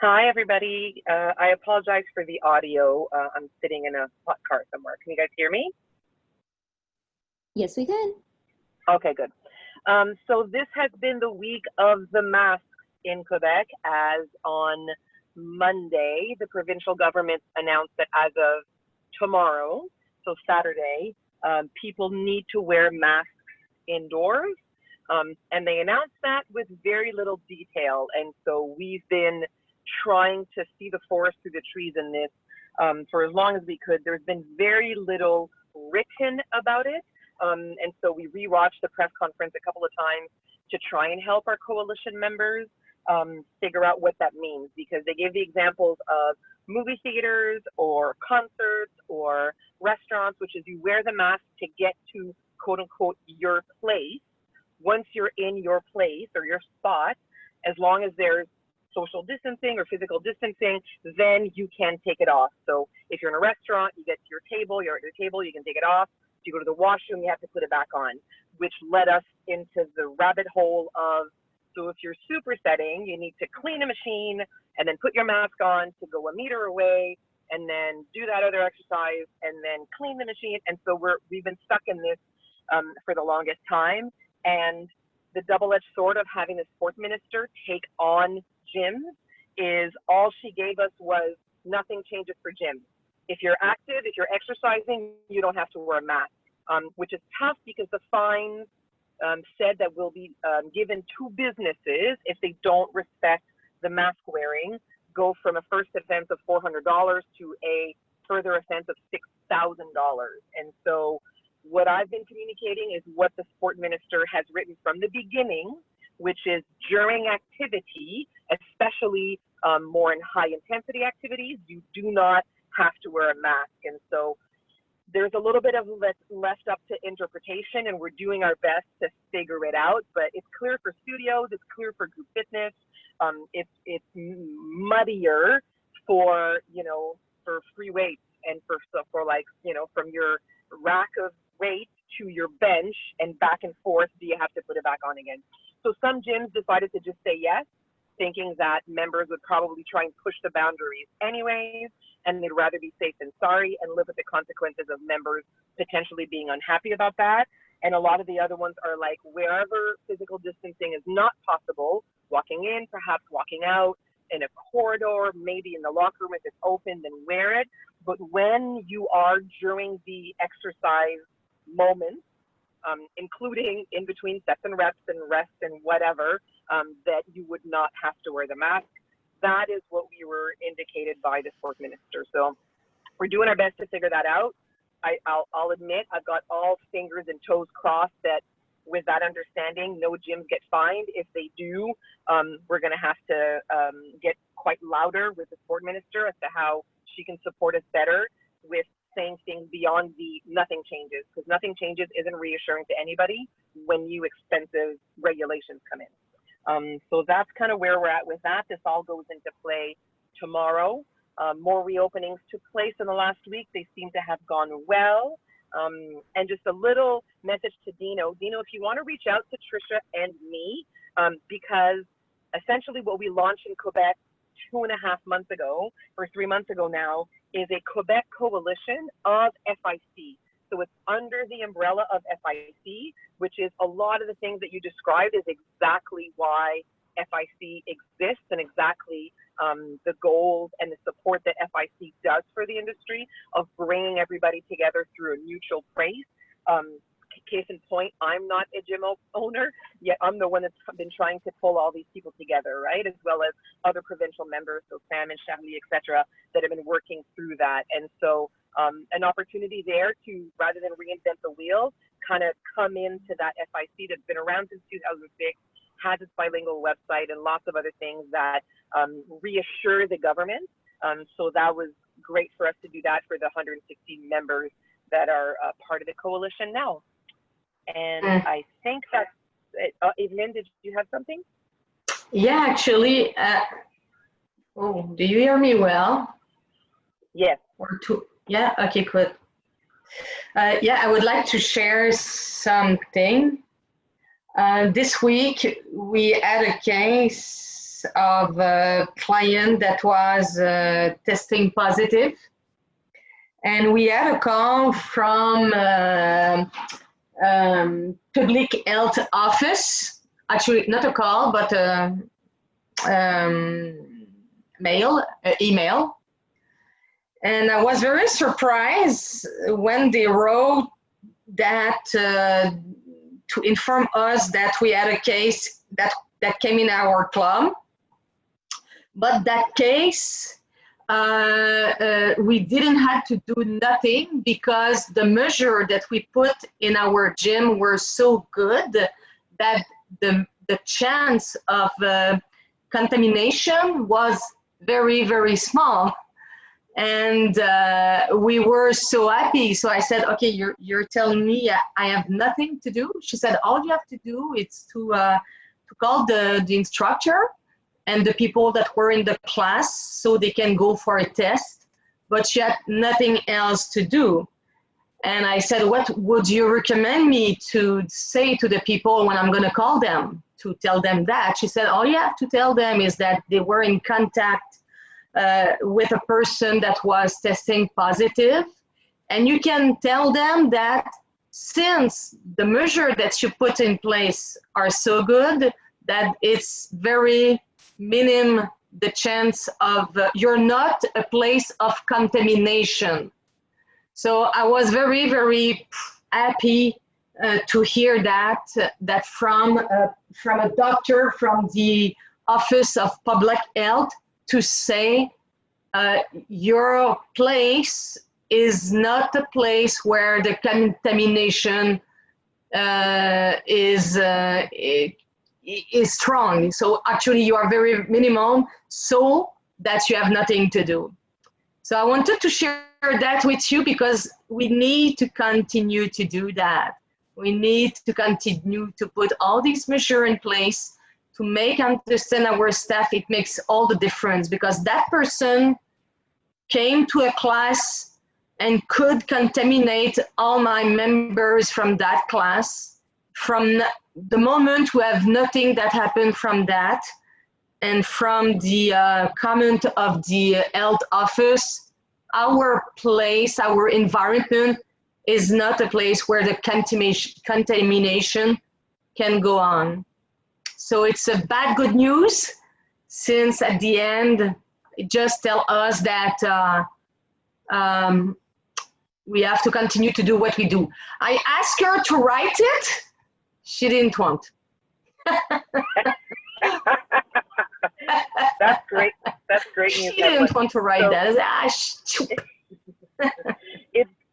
Hi, everybody. I apologize for the audio. I'm sitting in a hot car somewhere. Can you guys hear me? Yes, we can. Okay, good. So this has been the week of the masks in Quebec, as on Monday, the provincial government announced that as of tomorrow, so Saturday, people need to wear masks indoors. And they announced that with very little detail. And so we've been trying to see the forest through the trees in this for as long as we could. There's been very little written about it. And so we rewatched the press conference a couple of times to try and help our coalition members figure out what that means, because they gave the examples of movie theaters or concerts or restaurants, which is you wear the mask to get to quote unquote your place. Once you're in your place or your spot, as long as there's social distancing or physical distancing, then you can take it off. So if you're in a restaurant, you get to your table, you're at your table, you can take it off. If you go to the washroom, you have to put it back on, which led us into the rabbit hole of, so if you're supersetting, you need to clean a machine and then put your mask on to go a meter away and then do that other exercise and then clean the machine. And so we've been stuck in this for the longest time. And the double-edged sword of having the sports minister take on gyms is all she gave us was nothing changes for gyms. If you're active, if you're exercising, you don't have to wear a mask, which is tough because the fines said that will be given to businesses if they don't respect the mask wearing, go from a first offense of $400 to a further offense of $6,000. And so what I've been communicating is what the sport minister has written from the beginning, which is during activity, especially more in high intensity activities, you do not have to wear a mask. And so there's a little bit of left up to interpretation, and we're doing our best to figure it out, but it's clear for studios, it's clear for group fitness, it's muddier for, for free weights and for like, from your rack of weights to your bench and back and forth, do you have to put it back on again? So some gyms decided to just say yes, thinking that members would probably try and push the boundaries anyways, and they'd rather be safe than sorry and live with the consequences of members potentially being unhappy about that. And a lot of the other ones are like, wherever physical distancing is not possible, walking in, perhaps walking out, in a corridor, maybe in the locker room if it's open, then wear it. But when you are during the exercise moments, including in between sets and reps and rest and whatever, that you would not have to wear the mask. That is what we were indicated by the sports minister. So we're doing our best to figure that out. I'll admit I've got all fingers and toes crossed that with that understanding, no gyms get fined. If they do, we're going to have to get quite louder with the sport minister as to how she can support us better with saying things beyond the nothing changes, because nothing changes isn't reassuring to anybody when new expensive regulations come in. So that's kind of where we're at with that. This all goes into play tomorrow. More reopenings took place in the last week. They seem to have gone well. And just a little message to Dino. Dino, if you want to reach out to Trisha and me, because essentially what we launched in Quebec 2.5 months ago, or 3 months ago now, is a Quebec coalition of FIC. So it's under the umbrella of FIC, which is a lot of the things that you described is exactly why FIC exists and exactly the goals and the support that FIC does for the industry of bringing everybody together through a neutral place. case in point, I'm not a gym owner, yet I'm the one that's been trying to pull all these people together, right? As well as other provincial members, so Sam and Charlie, et cetera, that have been working through that. And so an opportunity there to, rather than reinvent the wheel, kind of come into that FIC that's been around since 2006, has its bilingual website and lots of other things that reassure the government. So that was great for us to do that for the 160 members that are part of the coalition now. And I think that's it. Evelyn, did you have something? Yeah, actually, oh, do you hear me well? Yes. Or two? Yeah, okay, good. Yeah, I would like to share something. This week, we had a case of a client that was testing positive. And we had a call from public health office, actually not a call, but email. And I was very surprised when they wrote that to inform us that we had a case that came in our club. But that case, we didn't have to do nothing because the measure that we put in our gym were so good that the chance of contamination was very, very small. And we were so happy. So I said, okay, you're telling me I have nothing to do? She said, all you have to do is to call the instructor and the people that were in the class so they can go for a test, but she had nothing else to do. And I said, what would you recommend me to say to the people when I'm gonna call them to tell them that? She said, all you have to tell them is that they were in contact with a person that was testing positive. And you can tell them that since the measure that you put in place are so good, that it's very minimum the chance of you're not a place of contamination. So I was very, very happy to hear that from a doctor from the Office of Public Health to say your place is not a place where the contamination is strong. So actually you are very minimum so that you have nothing to do. So I wanted to share that with you because we need to continue to do that. We need to continue to put all these measures in place to make understand our staff. It makes all the difference because that person came to a class and could contaminate all my members from that class. From the moment we have nothing that happened from that, and from the comment of the health office, our place, our environment is not a place where the contamination can go on. So it's a bad good news, since at the end, it just tells us that we have to continue to do what we do. I asked her to write it. She didn't want. That's great. That's great news. She didn't want to write that.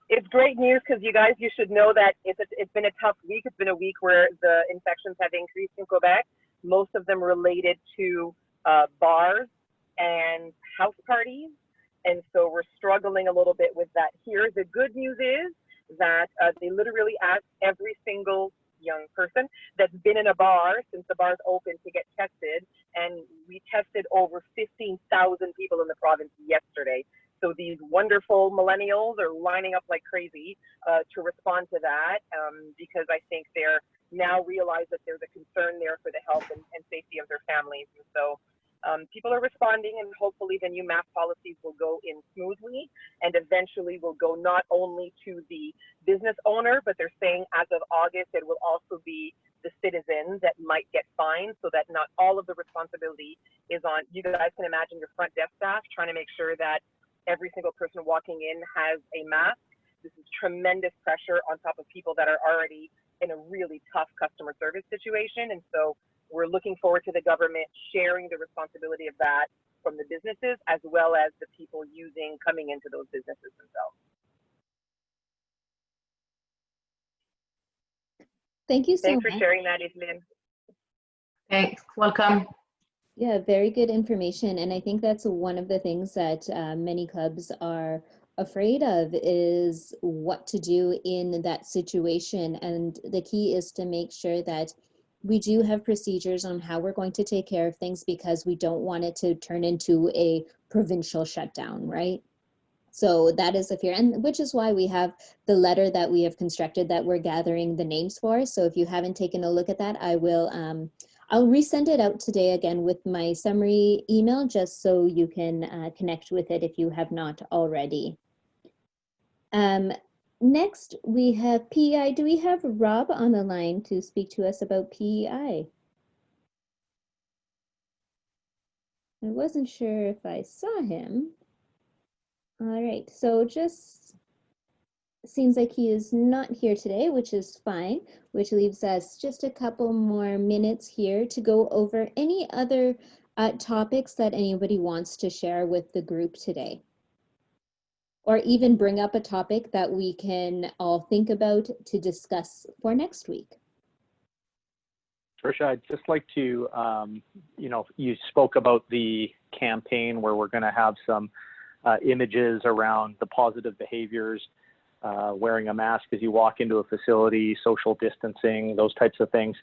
It's great news because you guys, you should know that it's been a tough week. It's been a week where the infections have increased in Quebec. Most of them related to bars and house parties. And so we're struggling a little bit with that here. The good news is that they literally asked every single young person that's been in a bar since the bar's open to get tested. And we tested over 15,000 people in the province yesterday. So these wonderful millennials are lining up like crazy to respond to that because I think they're now realize that there's a concern there for the health and safety of their families. And so people are responding, and hopefully the new mask policies will go in smoothly and eventually will go not only to the business owner, but they're saying as of August, it will also be the citizens that might get fined, so that not all of the responsibility is on, you guys can imagine your front desk staff trying to make sure that every single person walking in has a mask. This is tremendous pressure on top of people that are already in a really tough customer service situation. And so we're looking forward to the government sharing the responsibility of that from the businesses as well as the people coming into those businesses themselves. Thank you so much. Thanks for sharing that, Ismael. Thanks. Welcome. Yeah, very good information. And I think that's one of the things that many clubs are afraid of is what to do in that situation. And the key is to make sure that we do have procedures on how we're going to take care of things, because we don't want it to turn into a provincial shutdown, right? So that is a fear, and which is why we have the letter that we have constructed that we're gathering the names for. So if you haven't taken a look at that, I will, I'll resend it out today again with my summary email, just so you can connect with it if you have not already. Next, we have PEI. Do we have Rob on the line to speak to us about PEI? I wasn't sure if I saw him. All right, so just seems like he is not here today, which is fine, which leaves us just a couple more minutes here to go over any other topics that anybody wants to share with the group today. Or even bring up a topic that we can all think about to discuss for next week. Tricia, I'd just like to, you spoke about the campaign where we're going to have some images around the positive behaviors, wearing a mask as you walk into a facility, social distancing, those types of things.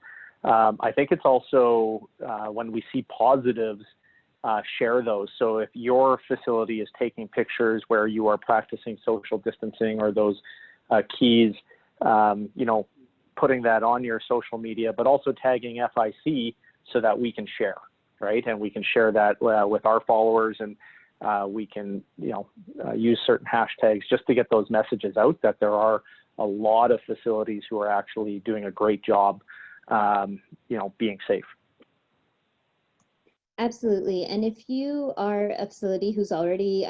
I think it's also when we see positives, share those. So if your facility is taking pictures where you are practicing social distancing or those keys, putting that on your social media, but also tagging FIC so that we can share, right? And we can share that with our followers, and we can, use certain hashtags just to get those messages out that there are a lot of facilities who are actually doing a great job, being safe. Absolutely. And if you are a facility who's already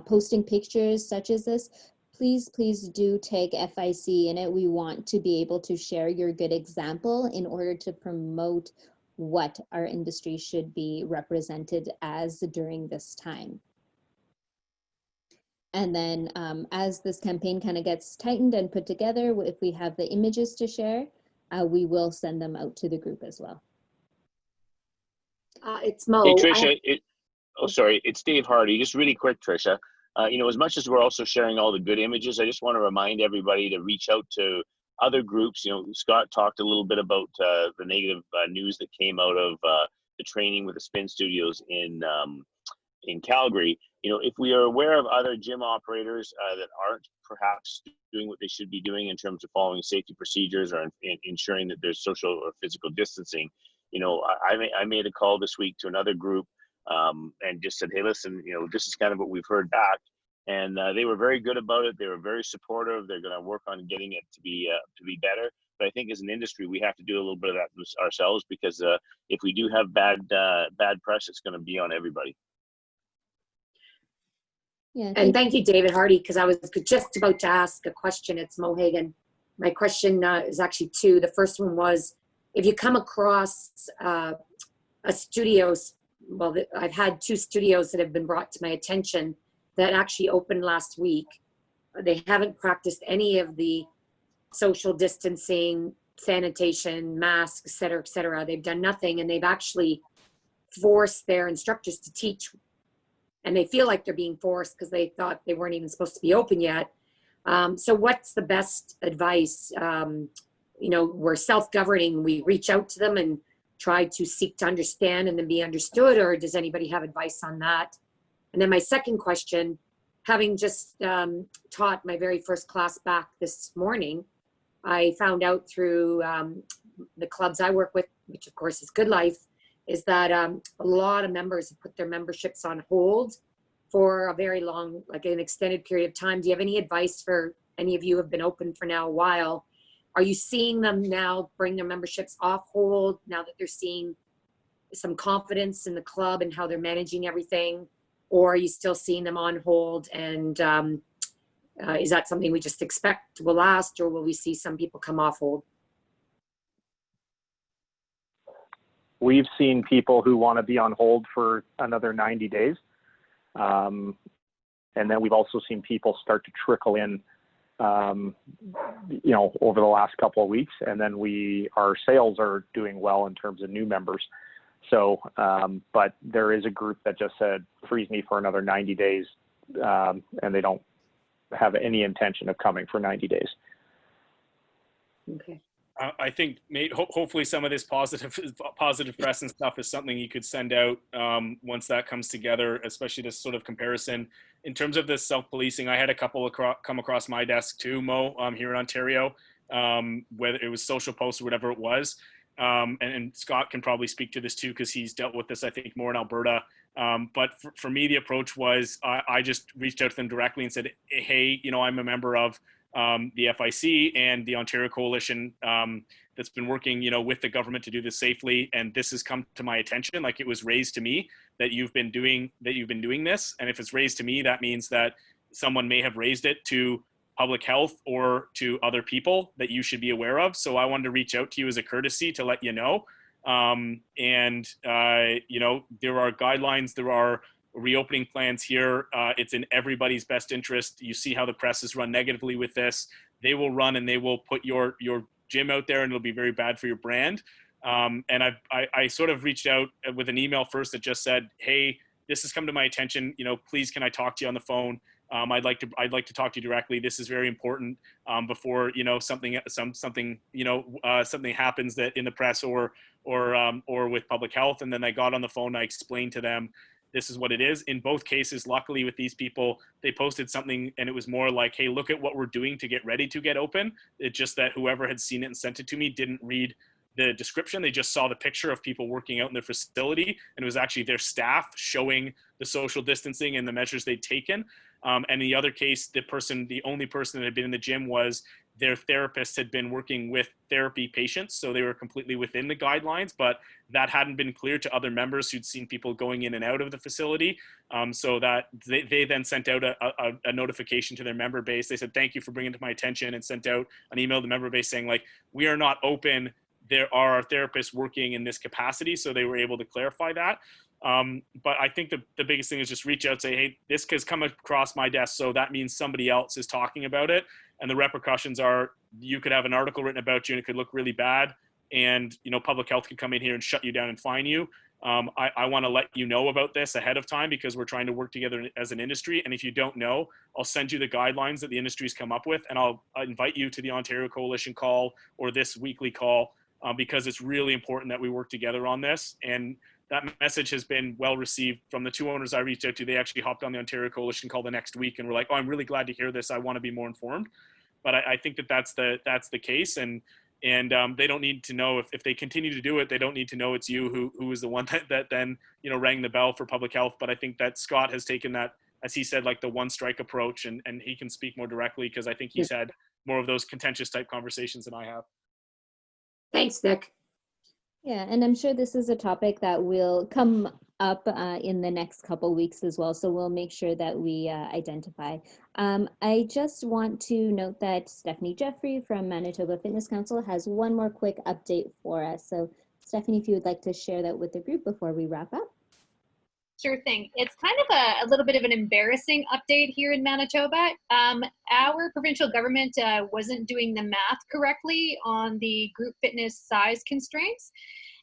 posting pictures such as this, please do tag FIC in it. We want to be able to share your good example in order to promote what our industry should be represented as during this time. And then as this campaign kind of gets tightened and put together, if we have the images to share, we will send them out to the group as well. It's Mo. Hey, Tricia. Sorry, it's Dave Hardy. Just really quick, Tricia. As much as we're also sharing all the good images, I just want to remind everybody to reach out to other groups. Scott talked a little bit about the negative news that came out of the training with the spin studios in Calgary. If we are aware of other gym operators that aren't perhaps doing what they should be doing in terms of following safety procedures or ensuring that there's social or physical distancing, I made a call this week to another group and just said, hey, listen, this is kind of what we've heard back. And they were very good about it. They were very supportive. They're going to work on getting it to be better. But I think as an industry, we have to do a little bit of that ourselves, because if we do have bad press, it's going to be on everybody. Yeah. And thank you, David Hardy, because I was just about to ask a question. It's Mo Hagan. My question is actually two. The first one was, if you come across a studio, well, I've had 2 studios that have been brought to my attention that actually opened last week. They haven't practiced any of the social distancing, sanitation, masks, et cetera, et cetera. They've done nothing, and they've actually forced their instructors to teach. And they feel like they're being forced because they thought they weren't even supposed to be open yet. So what's the best advice? We're self-governing. We reach out to them and try to seek to understand and then be understood, or does anybody have advice on that? And then my second question, having just taught my very first class back this morning, I found out through the clubs I work with, which of course is Good Life, is that a lot of members have put their memberships on hold for a very long, like an extended period of time. Do you have any advice for any of you who have been open for now a while? Are you seeing them now bring their memberships off hold now that they're seeing some confidence in the club and how they're managing everything? Or are you still seeing them on hold and Is that something we just expect will last, or will we see some people come off hold? We've seen people who want to be on hold for another 90 days. And then we've also seen people start to trickle in, you know, over the last couple of weeks. And then our sales are doing well in terms of new members. So, but there is a group that just said, freeze me for another 90 days. And they don't have any intention of coming for 90 days. Okay. I think hopefully some of this positive press and stuff is something you could send out once that comes together, especially this sort of comparison. In terms of this self-policing, I had a couple come across my desk too, Mo, here in Ontario, whether it was social posts or whatever it was. And Scott can probably speak to this too, because he's dealt with this, I think, more in Alberta. But for me, the approach was I just reached out to them directly and said, hey, you know, I'm a member of the FIC and the Ontario Coalition that's been working, you know, with the government to do this safely. And this has come to my attention, like it was raised to me that you've been doing this. And if it's raised to me, that means that someone may have raised it to public health or to other people that you should be aware of. So I wanted to reach out to you as a courtesy to let you know. You know, there are guidelines, there are reopening plans here. It's in everybody's best interest. You see how the press has run negatively with this. They will run and they will put your gym out there, and it'll be very bad for your brand. And I sort of reached out with an email first that just said, hey, this has come to my attention. You know, please, can I talk to you on the phone? I'd like to talk to you directly. This is very important before, you know, something happens that in the press or with public health. And then I got on the phone. I explained to them, this is what it is. In both cases, luckily with these people, they posted something and it was more like, hey, look at what we're doing to get ready to get open. It's just that whoever had seen it and sent it to me didn't read the description. They just saw the picture of people working out in their facility, and it was actually their staff showing the social distancing and the measures they'd taken. And in the other case, the only person that had been in the gym was their therapist had been working with therapy patients. So they were completely within the guidelines, but that hadn't been clear to other members who'd seen people going in and out of the facility. So that they then sent out a notification to their member base. They said, thank you for bringing it to my attention, and sent out an email to the member base saying, like, we are not open. There are therapists working in this capacity. So they were able to clarify that. But I think the biggest thing is just reach out, say, hey, this has come across my desk. So that means somebody else is talking about it. And the repercussions are, you could have an article written about you and it could look really bad. And, you know, public health could come in here and shut you down and fine you. I want to let you know about this ahead of time, because we're trying to work together as an industry. And if you don't know, I'll send you the guidelines that the industry's come up with, and I'll invite you to the Ontario Coalition call or this weekly call, because it's really important that we work together on this. And that message has been well received from the two owners I reached out to. They actually hopped on the Ontario Coalition call the next week and were like, oh, I'm really glad to hear this. I want to be more informed. But I think that's the case. And they don't need to know if they continue to do it. They don't need to know it's you who is the one that then, you know, rang the bell for public health. But I think that Scott has taken that, as he said, like the one strike approach, and he can speak more directly, because I think he's had more of those contentious type conversations than I have. Thanks, Nick. Yeah, and I'm sure this is a topic that will come up in the next couple weeks as well, so we'll make sure that we identify. I just want to note that Stephanie Jeffrey from Manitoba Fitness Council has one more quick update for us. So Stephanie, if you would like to share that with the group before we wrap up. Sure thing. It's kind of a little bit of an embarrassing update here in Manitoba. Our provincial government wasn't doing the math correctly on the group fitness size constraints,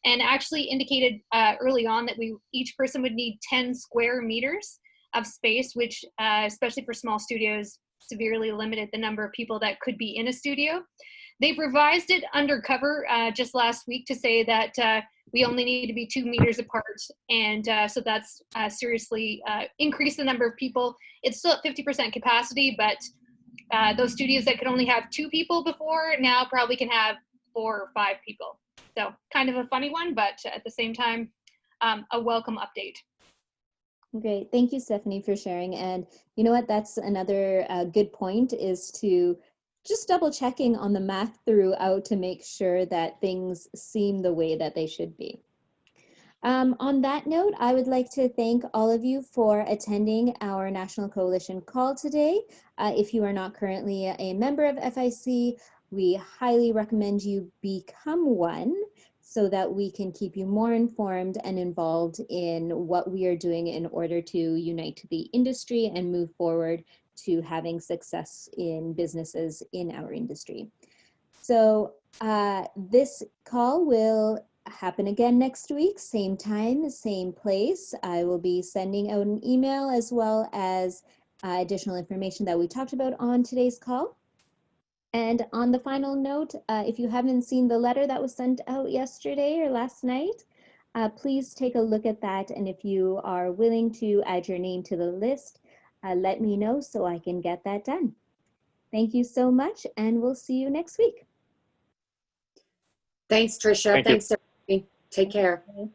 and actually indicated early on that each person would need 10 square meters of space, which especially for small studios severely limited the number of people that could be in a studio. They've revised it undercover just last week to say that we only need to be 2 meters apart. And so that's seriously increased the number of people. It's still at 50% capacity, but those studios that could only have 2 people before now probably can have 4 or 5 people. So kind of a funny one, but at the same time, a welcome update. Great. Thank you, Stephanie, for sharing. And you know what, that's another good point, is to just double checking on the math throughout to make sure that things seem the way that they should be. On that note, I would like to thank all of you for attending our National Coalition call today. If you are not currently a member of FIC, we highly recommend you become one so that we can keep you more informed and involved in what we are doing in order to unite the industry and move forward to having success in businesses in our industry. So this call will happen again next week, same time, same place. I will be sending out an email as well as additional information that we talked about on today's call. And on the final note, if you haven't seen the letter that was sent out yesterday or last night, please take a look at that. And if you are willing to add your name to the list, let me know so I can get that done. Thank you so much, and we'll see you next week. Thanks, Tricia. Thank you. Thanks, everybody. Take care. Okay.